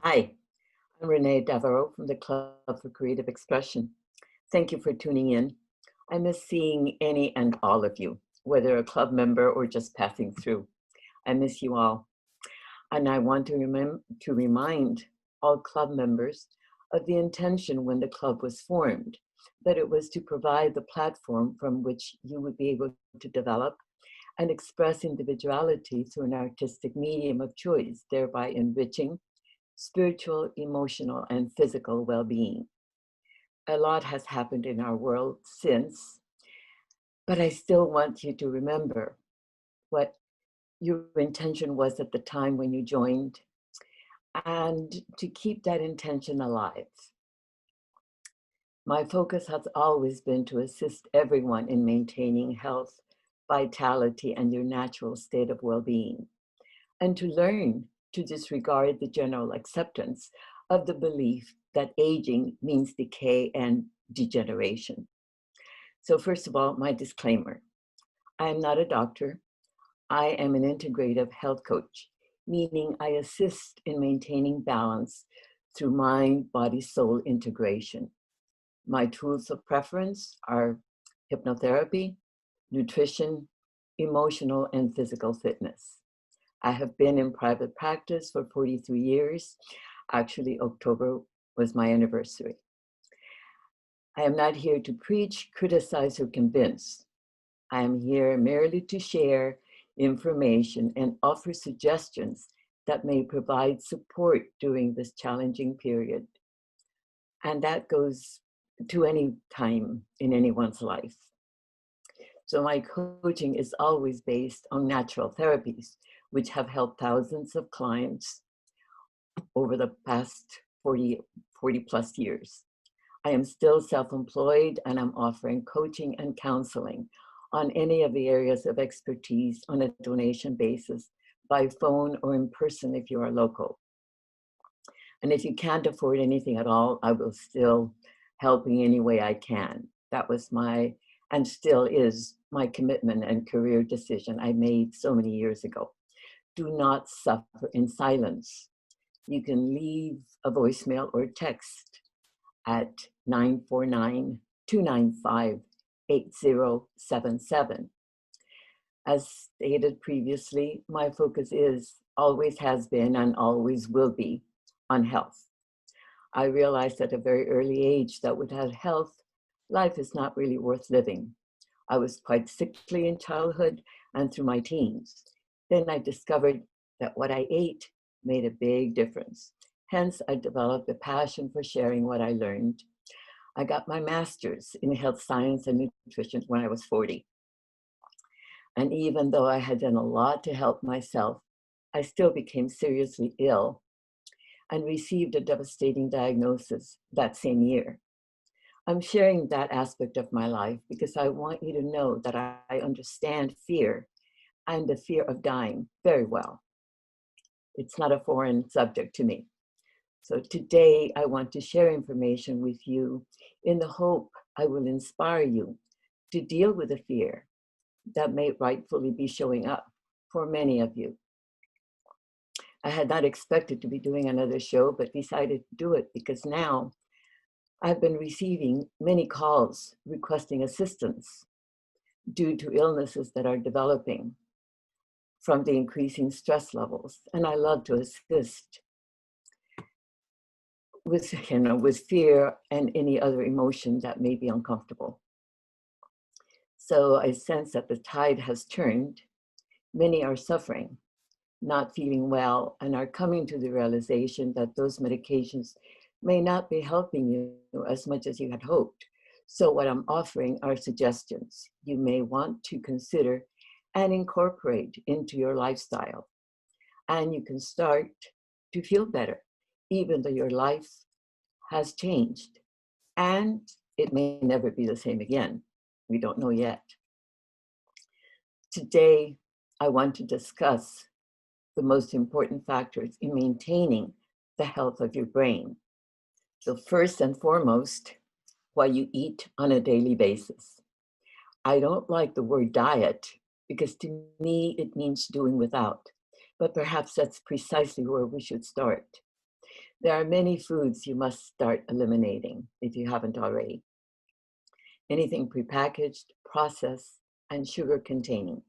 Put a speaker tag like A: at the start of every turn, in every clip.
A: Hi, I'm Renee Devereaux from the Club for Creative Expression. Thank you for tuning in. I miss seeing any and all of you, whether a club member or just passing through. I miss you all. And I want to remind all club members of the intention when the club was formed, that it was to provide the platform from which you would be able to develop and express individuality through an artistic medium of choice, thereby enriching spiritual, emotional, and physical well-being. A lot has happened in our world since, but I still want you to remember what your intention was at the time when you joined and to keep that intention alive. My focus has always been to assist everyone in maintaining health, vitality, and your natural state of well-being, and to learn to disregard the general acceptance of the belief that aging means decay and degeneration. So first of all, my disclaimer. I am not a doctor. I am an integrative health coach, meaning I assist in maintaining balance through mind, body, soul integration. My tools of preference are hypnotherapy, nutrition, emotional, and physical fitness. I have been in private practice for 43 years. Actually, October was my anniversary. I am not here to preach, criticize, or convince. I am here merely to share information and offer suggestions that may provide support during this challenging period. And that goes to any time in anyone's life. So my coaching is always based on natural therapies, which have helped thousands of clients over the past 40 plus years. I am still self-employed and I'm offering coaching and counseling on any of the areas of expertise on a donation basis by phone or in person if you are local. And if you can't afford anything at all, I will still help in any way I can. That was my, and still is, my commitment and career decision I made so many years ago. Do not suffer in silence. You can leave a voicemail or text at 949-295-8077. As stated previously, my focus is, always has been, and always will be on health. I realized at a very early age that without health, life is not really worth living. I was quite sickly in childhood and through my teens. Then I discovered that what I ate made a big difference. Hence, I developed a passion for sharing what I learned. I got my master's in health science and nutrition when I was 40. And even though I had done a lot to help myself, I still became seriously ill and received a devastating diagnosis that same year. I'm sharing that aspect of my life because I want you to know that I understand fear and the fear of dying very well. It's not a foreign subject to me. So today I want to share information with you in the hope I will inspire you to deal with the fear that may rightfully be showing up for many of you. I had not expected to be doing another show, but decided to do it because now I've been receiving many calls requesting assistance due to illnesses that are developing from the increasing stress levels. And I love to assist with fear and any other emotion that may be uncomfortable. So I sense that the tide has turned. Many are suffering, not feeling well, and are coming to the realization that those medications may not be helping you as much as you had hoped. So what I'm offering are suggestions you may want to consider and incorporate into your lifestyle. And you can start to feel better, even though your life has changed. And it may never be the same again. We don't know yet. Today, I want to discuss the most important factors in maintaining the health of your brain. So first and foremost, what you eat on a daily basis. I don't like the word diet because to me it means doing without, but perhaps that's precisely where we should start. There are many foods you must start eliminating if you haven't already. Anything prepackaged, processed, and sugar containing.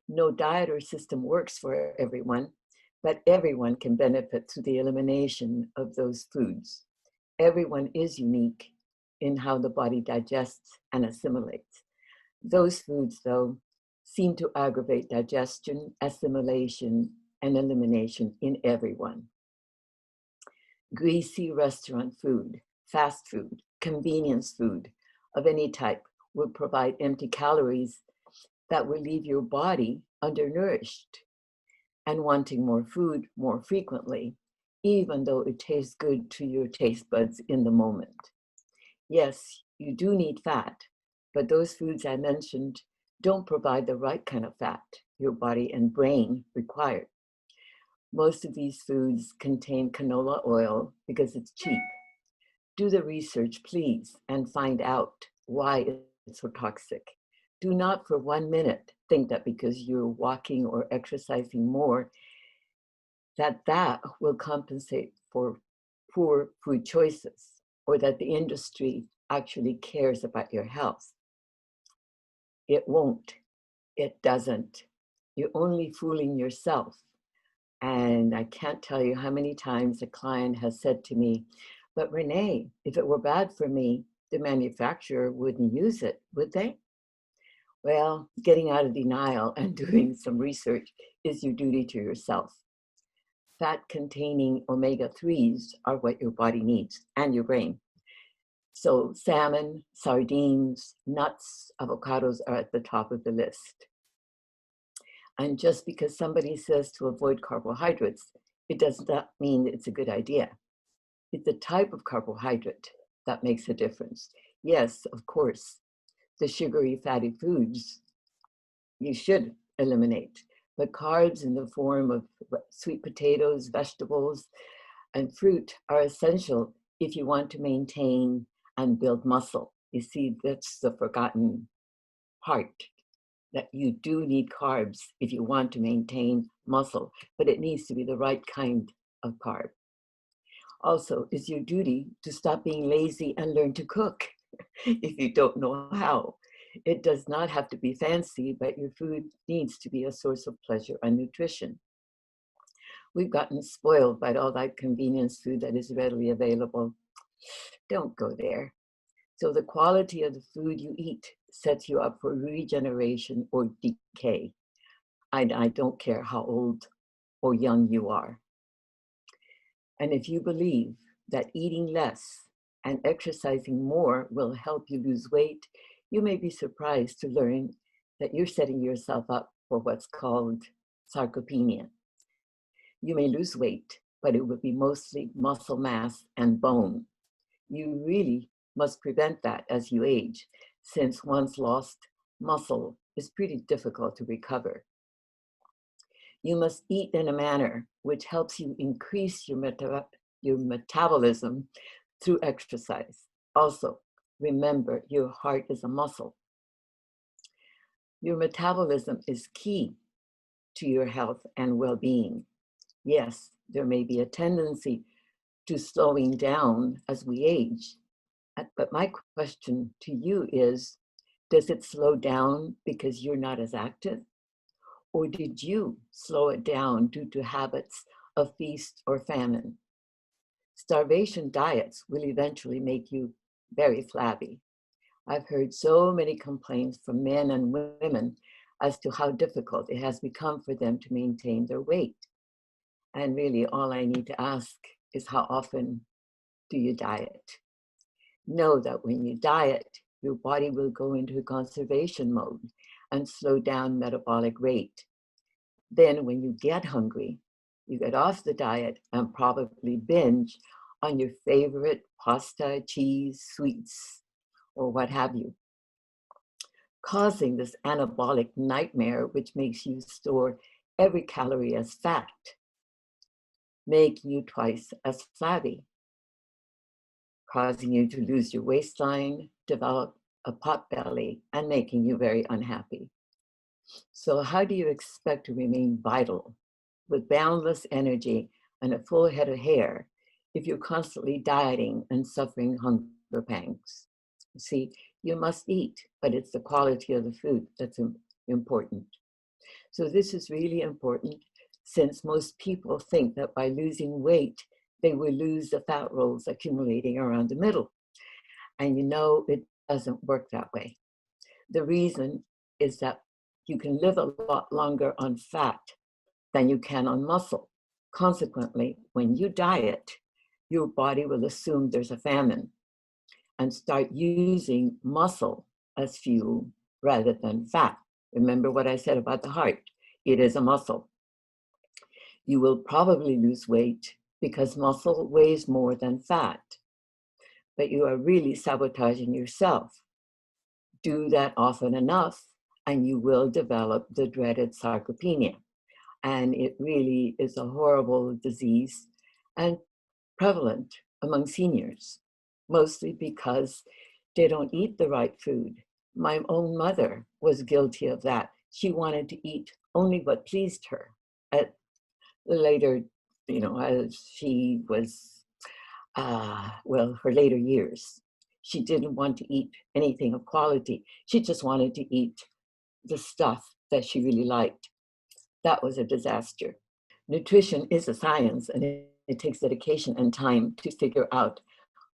A: No diet or system works for everyone, but everyone can benefit through the elimination of those foods. Everyone is unique in how the body digests and assimilates. Those foods, though, seem to aggravate digestion, assimilation, and elimination in everyone. Greasy restaurant food, fast food, convenience food of any type will provide empty calories that will leave your body undernourished and wanting more food more frequently, even though it tastes good to your taste buds in the moment. Yes, you do need fat, but those foods I mentioned don't provide the right kind of fat your body and brain require. Most of these foods contain canola oil because it's cheap. Do the research, please, and find out why it's so toxic. Do not for 1 minute think that because you're walking or exercising more, that will compensate for poor food choices or that the industry actually cares about your health. It won't. It doesn't. You're only fooling yourself. And I can't tell you how many times a client has said to me, but Renee, if it were bad for me, the manufacturer wouldn't use it, would they? Well, getting out of denial and doing some research is your duty to yourself. Fat-containing omega-3s are what your body needs and your brain. So salmon, sardines, nuts, avocados are at the top of the list. And just because somebody says to avoid carbohydrates, it does not mean it's a good idea. It's the type of carbohydrate that makes a difference. Yes, of course, the sugary fatty foods you should eliminate, but carbs in the form of sweet potatoes, vegetables, and fruit are essential if you want to maintain and build muscle. You see, that's the forgotten part, that you do need carbs if you want to maintain muscle, but it needs to be the right kind of carb. Also, it's your duty to stop being lazy and learn to cook if you don't know how. It does not have to be fancy, but your food needs to be a source of pleasure and nutrition. We've gotten spoiled by all that convenience food that is readily available. Don't go there. So the quality of the food you eat sets you up for regeneration or decay. I don't care how old or young you are. And if you believe that eating less and exercising more will help you lose weight, you may be surprised to learn that you're setting yourself up for what's called sarcopenia. You may lose weight, but it will be mostly muscle mass and bone. You really must prevent that as you age, since once lost muscle is pretty difficult to recover. You must eat in a manner which helps you increase your metabolism through exercise. Also, remember your heart is a muscle. Your metabolism is key to your health and well-being. Yes, there may be a tendency to slowing down as we age, but my question to you is, does it slow down because you're not as active? Or did you slow it down due to habits of feast or famine? Starvation diets will eventually make you very flabby. I've heard so many complaints from men and women as to how difficult it has become for them to maintain their weight. And really, all I need to ask is, how often do you diet? Know that when you diet, your body will go into conservation mode and slow down metabolic rate. Then when you get hungry, you get off the diet and probably binge on your favorite pasta, cheese, sweets, or what have you, causing this anabolic nightmare which makes you store every calorie as fat, making you twice as flabby. causing you to lose your waistline, develop a pot belly, and making you very unhappy. So how do you expect to remain vital with boundless energy and a full head of hair if you're constantly dieting and suffering hunger pangs? See, you must eat, but it's the quality of the food that's important. So this is really important since most people think that by losing weight, they will lose the fat rolls accumulating around the middle. And you know, it doesn't work that way. The reason is that you can live a lot longer on fat than you can on muscle. Consequently, when you diet, your body will assume there's a famine and start using muscle as fuel rather than fat. Remember what I said about the heart. It is a muscle. You will probably lose weight because muscle weighs more than fat, but you are really sabotaging yourself. Do that often enough, and you will develop the dreaded sarcopenia. And it really is a horrible disease and prevalent among seniors, mostly because they don't eat the right food. My own mother was guilty of that. She wanted to eat only what pleased her. At later, as she was, her later years, she didn't want to eat anything of quality. She just wanted to eat the stuff that she really liked. That was a disaster. Nutrition is a science, and it takes dedication and time to figure out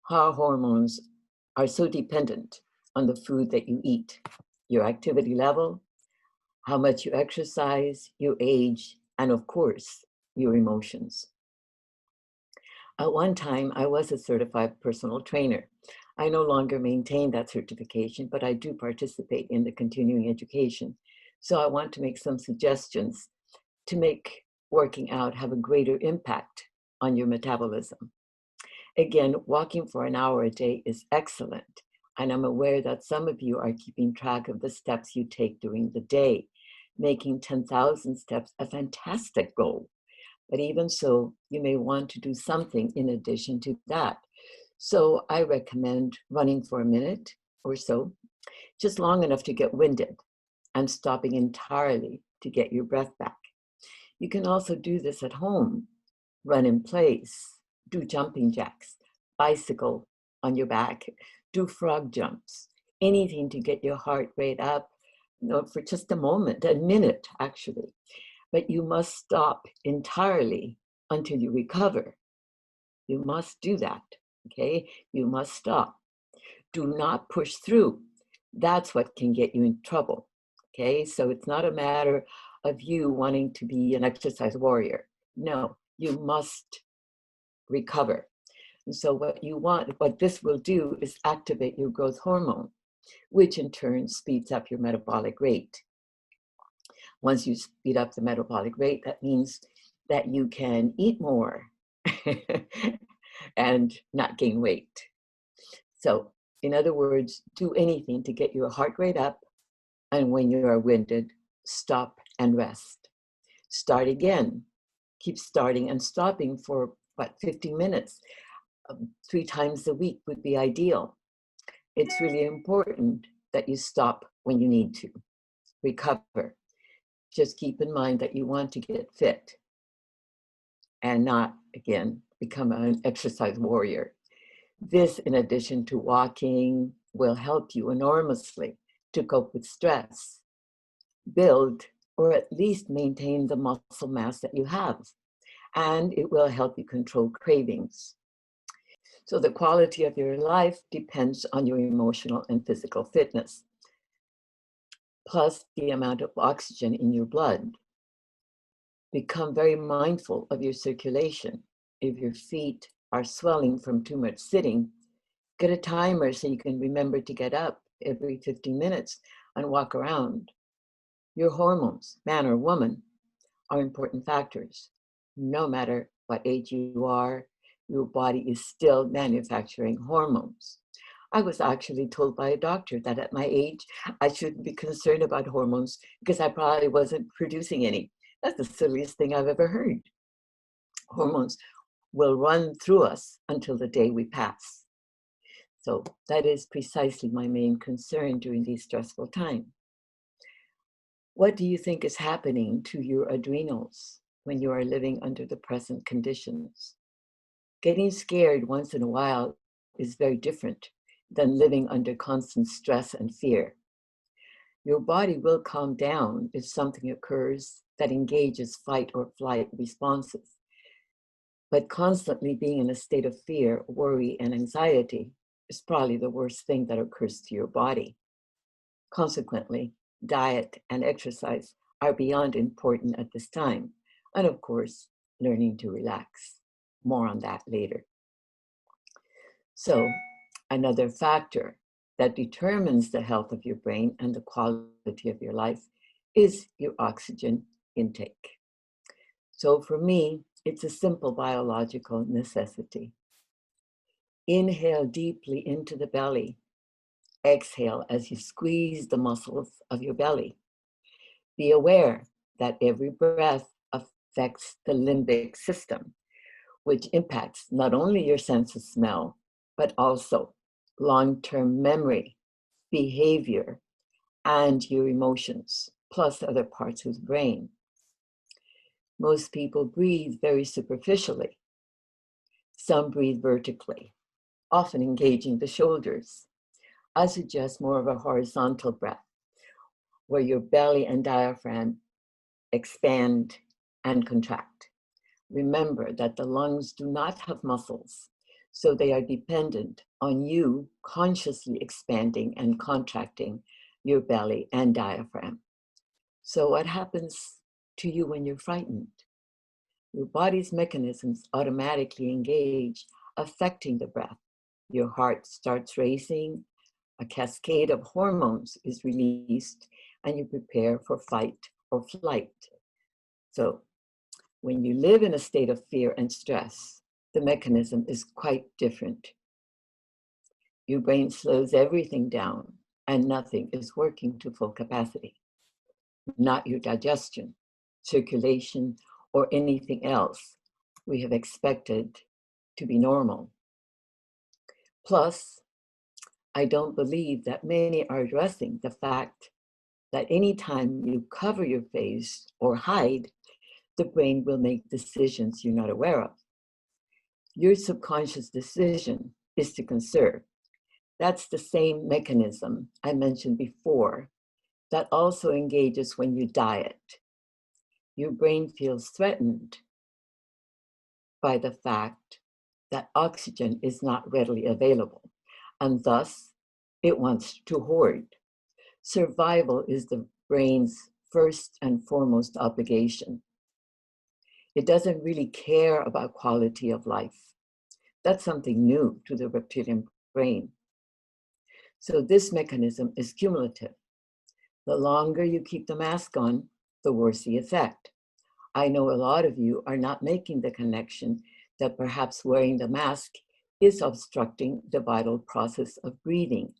A: how hormones are so dependent on the food that you eat, your activity level, how much you exercise, your age, and of course, your emotions. At one time, I was a certified personal trainer. I no longer maintain that certification, but I do participate in the continuing education. So I want to make some suggestions to make working out have a greater impact on your metabolism. Again, walking for an hour a day is excellent. And I'm aware that some of you are keeping track of the steps you take during the day, making 10,000 steps a fantastic goal. But even so, you may want to do something in addition to that. So I recommend running for a minute or so, just long enough to get winded, and stopping entirely to get your breath back. You can also do this at home, run in place, do jumping jacks, bicycle on your back, do frog jumps, anything to get your heart rate up, for just a moment, a minute actually. But you must stop entirely until you recover. You must do that, okay? You must stop. Do not push through. That's what can get you in trouble, okay? So it's not a matter of you wanting to be an exercise warrior. No, you must recover. And so what this will do is activate your growth hormone, which in turn speeds up your metabolic rate. Once you speed up the metabolic rate, that means that you can eat more and not gain weight. So in other words, do anything to get your heart rate up, and when you are winded, stop and rest. Start again. Keep starting and stopping for 15 minutes. 3 times a week would be ideal. It's really important that you stop when you need to. Recover. Just keep in mind that you want to get fit and not, again, become an exercise warrior. This, in addition to walking, will help you enormously to cope with stress, build, or at least maintain the muscle mass that you have, and it will help you control cravings. So the quality of your life depends on your emotional and physical fitness, plus the amount of oxygen in your blood. Become very mindful of your circulation. If your feet are swelling from too much sitting, get a timer so you can remember to get up every 15 minutes and walk around. Your hormones, man or woman, are important factors. No matter what age you are, your body is still manufacturing hormones. I was actually told by a doctor that at my age, I shouldn't be concerned about hormones because I probably wasn't producing any. That's the silliest thing I've ever heard. Hormones will run through us until the day we pass. So that is precisely my main concern during these stressful times. What do you think is happening to your adrenals when you are living under the present conditions? Getting scared once in a while is very different than living under constant stress and fear. Your body will calm down if something occurs that engages fight or flight responses. But constantly being in a state of fear, worry, and anxiety is probably the worst thing that occurs to your body. Consequently, diet and exercise are beyond important at this time. And of course, learning to relax. More on that later. So, another factor that determines the health of your brain and the quality of your life is your oxygen intake. So for me, it's a simple biological necessity. Inhale deeply into the belly. Exhale as you squeeze the muscles of your belly. Be aware that every breath affects the limbic system, which impacts not only your sense of smell, but also long-term memory, behavior, and your emotions, plus other parts of the brain. Most people breathe very superficially. Some breathe vertically, often engaging the shoulders. I suggest more of a horizontal breath, where your belly and diaphragm expand and contract. Remember that the lungs do not have muscles, so they are dependent on you consciously expanding and contracting your belly and diaphragm. So what happens to you when you're frightened? Your body's mechanisms automatically engage, affecting the breath. Your heart starts racing, a cascade of hormones is released, and you prepare for fight or flight. So when you live in a state of fear and stress, the mechanism is quite different. Your brain slows everything down and nothing is working to full capacity. Not your digestion, circulation, or anything else we have expected to be normal. Plus, I don't believe that many are addressing the fact that anytime you cover your face or hide, the brain will make decisions you're not aware of. Your subconscious decision is to conserve. That's the same mechanism I mentioned before that also engages when you diet. Your brain feels threatened by the fact that oxygen is not readily available, and thus it wants to hoard. Survival is the brain's first and foremost obligation. It doesn't really care about quality of life. That's something new to the reptilian brain. So this mechanism is cumulative. The longer you keep the mask on, the worse the effect. I know a lot of you are not making the connection that perhaps wearing the mask is obstructing the vital process of breathing,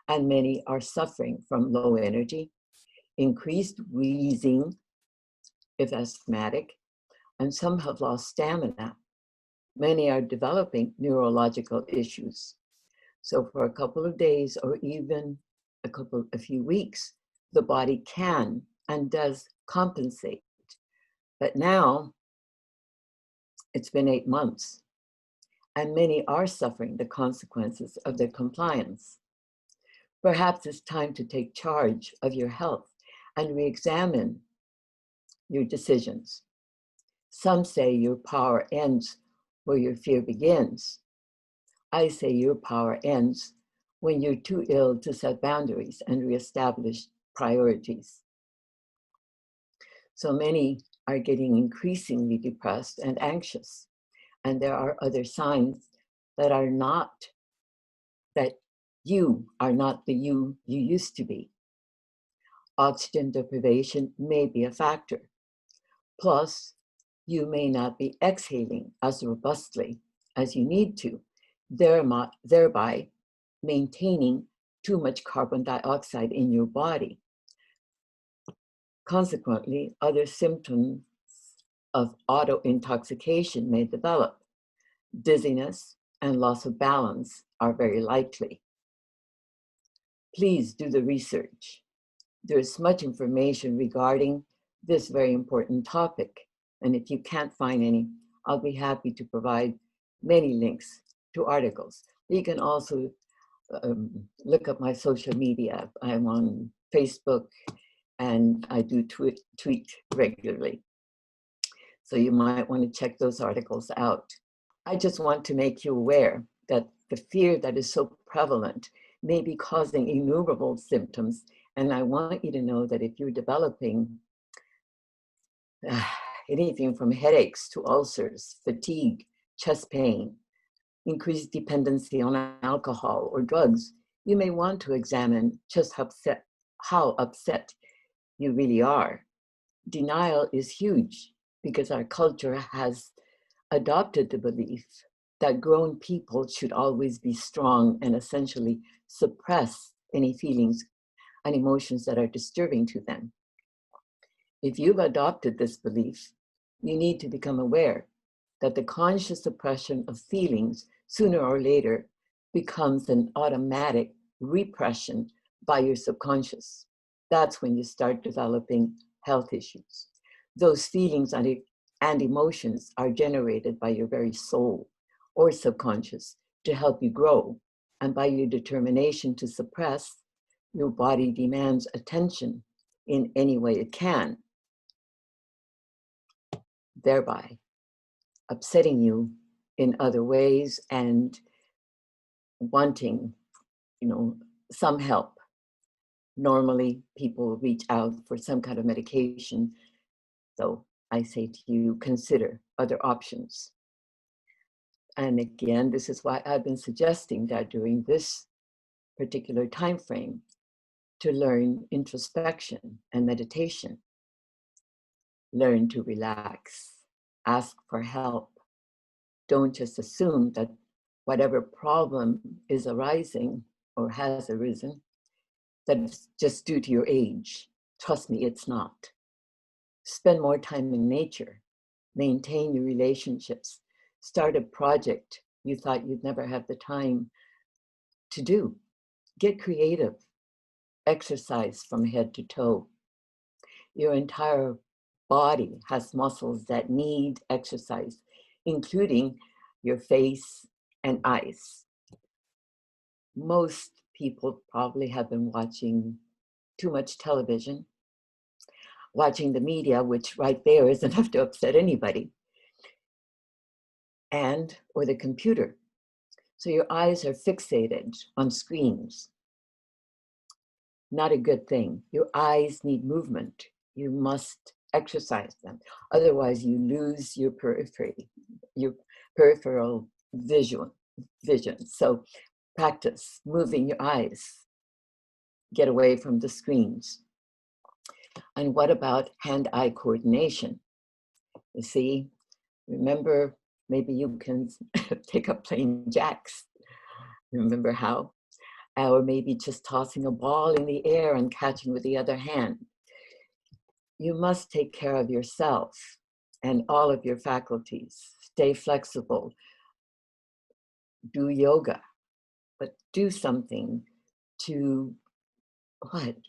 A: and many are suffering from low energy, increased wheezing, if asthmatic, and some have lost stamina. Many are developing neurological issues. So for a couple of days or even a few weeks, the body can and does compensate. But now it's been 8 months, and many are suffering the consequences of their compliance. Perhaps it's time to take charge of your health and re-examine your decisions. Some say your power ends where your fear begins. I say your power ends when you're too ill to set boundaries and reestablish priorities. So many are getting increasingly depressed and anxious, and there are other signs that you are not the you used to be. Oxygen deprivation may be a factor. Plus, you may not be exhaling as robustly as you need to, thereby maintaining too much carbon dioxide in your body. Consequently, other symptoms of auto-intoxication may develop: dizziness, and loss of balance are very likely. Please do the research. There's much information regarding this very important topic, and if you can't find any, I'll be happy to provide many links to articles. You can also look up my social media. I'm on Facebook and I do tweet regularly. So you might want to check those articles out. I just want to make you aware that the fear that is so prevalent may be causing innumerable symptoms. And I want you to know that if you're developing anything from headaches to ulcers, fatigue, chest pain, increased dependency on alcohol or drugs, you may want to examine just how upset you really are. Denial is huge because our culture has adopted the belief that grown people should always be strong and essentially suppress any feelings and emotions that are disturbing to them. If you've adopted this belief, you need to become aware that the conscious suppression of feelings sooner or later becomes an automatic repression by your subconscious. That's when you start developing health issues. Those feelings and emotions are generated by your very soul or subconscious to help you grow. And by your determination to suppress, your body demands attention in any way it can, thereby upsetting you in other ways and wanting, some help. Normally, people reach out for some kind of medication. So I say to you, consider other options. And again, this is why I've been suggesting that during this particular time frame, to learn introspection and meditation. Learn to relax, ask for help. Don't just assume that whatever problem is arising or has arisen, that it's just due to your age. Trust me, it's not. Spend more time in nature. Maintain your relationships. Start a project you thought you'd never have the time to do. Get creative. Exercise from head to toe. Your entire body has muscles that need exercise, including your face and eyes. Most people probably have been watching too much television, watching the media, which right there is enough to upset anybody, or the computer. So your eyes are fixated on screens. Not a good thing. Your eyes need movement. You must exercise them. Otherwise, you lose your peripheral vision. So practice moving your eyes. Get away from the screens. And what about hand-eye coordination? You see, remember, maybe you can take up playing jacks. Remember how? Or maybe just tossing a ball in the air and catching with the other hand. You must take care of yourself and all of your faculties. Stay flexible. Do yoga, but do something to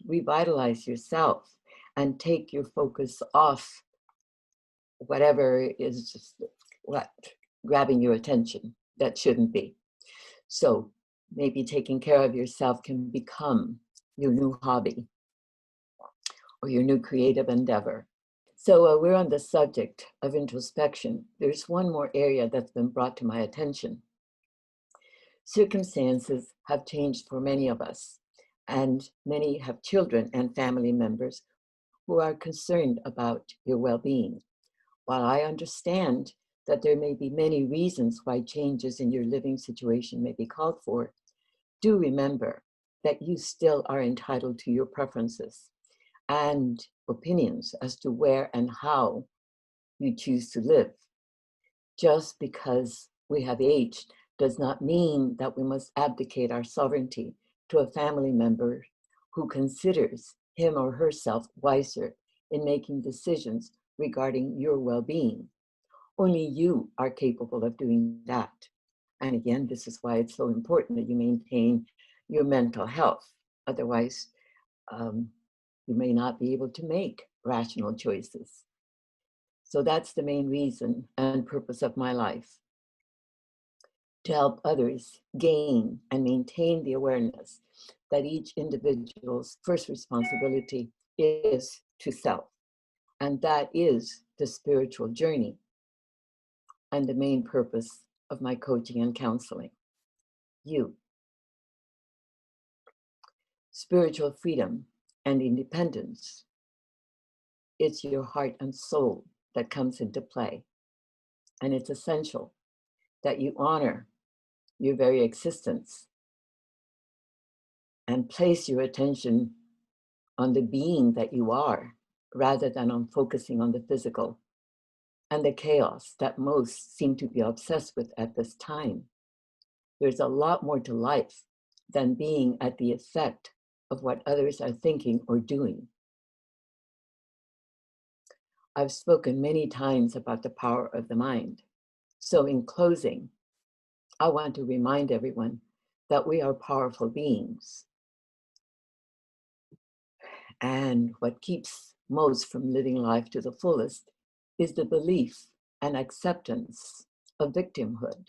A: revitalize yourself and take your focus off whatever is just grabbing your attention that shouldn't be. So maybe taking care of yourself can become your new hobby or your new creative endeavor. So we're on the subject of introspection. There's one more area that's been brought to my attention. Circumstances have changed for many of us, and many have children and family members who are concerned about your well-being. While I understand that there may be many reasons why changes in your living situation may be called for, do remember that you still are entitled to your preferences and opinions as to where and how you choose to live. Just because we have aged does not mean that we must abdicate our sovereignty to a family member who considers him or herself wiser in making decisions regarding your well-being. Only you are capable of doing that. And again, this is why it's so important that you maintain your mental health. Otherwise, you may not be able to make rational choices. So that's the main reason and purpose of my life, to help others gain and maintain the awareness that each individual's first responsibility is to self. And that is the spiritual journey and the main purpose of my coaching and counseling. You. Spiritual freedom and independence. It's your heart and soul that comes into play. And it's essential that you honor your very existence and place your attention on the being that you are, rather than on focusing on the physical and the chaos that most seem to be obsessed with at this time. There's a lot more to life than being at the effect of what others are thinking or doing. I've spoken many times about the power of the mind. So in closing, I want to remind everyone that we are powerful beings. And what keeps most from living life to the fullest is the belief and acceptance of victimhood.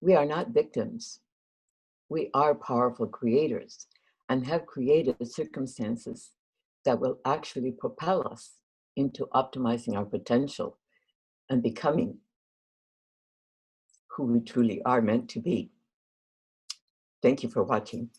A: We are not victims. We are powerful creators and have created circumstances that will actually propel us into optimizing our potential and becoming who we truly are meant to be. Thank you for watching.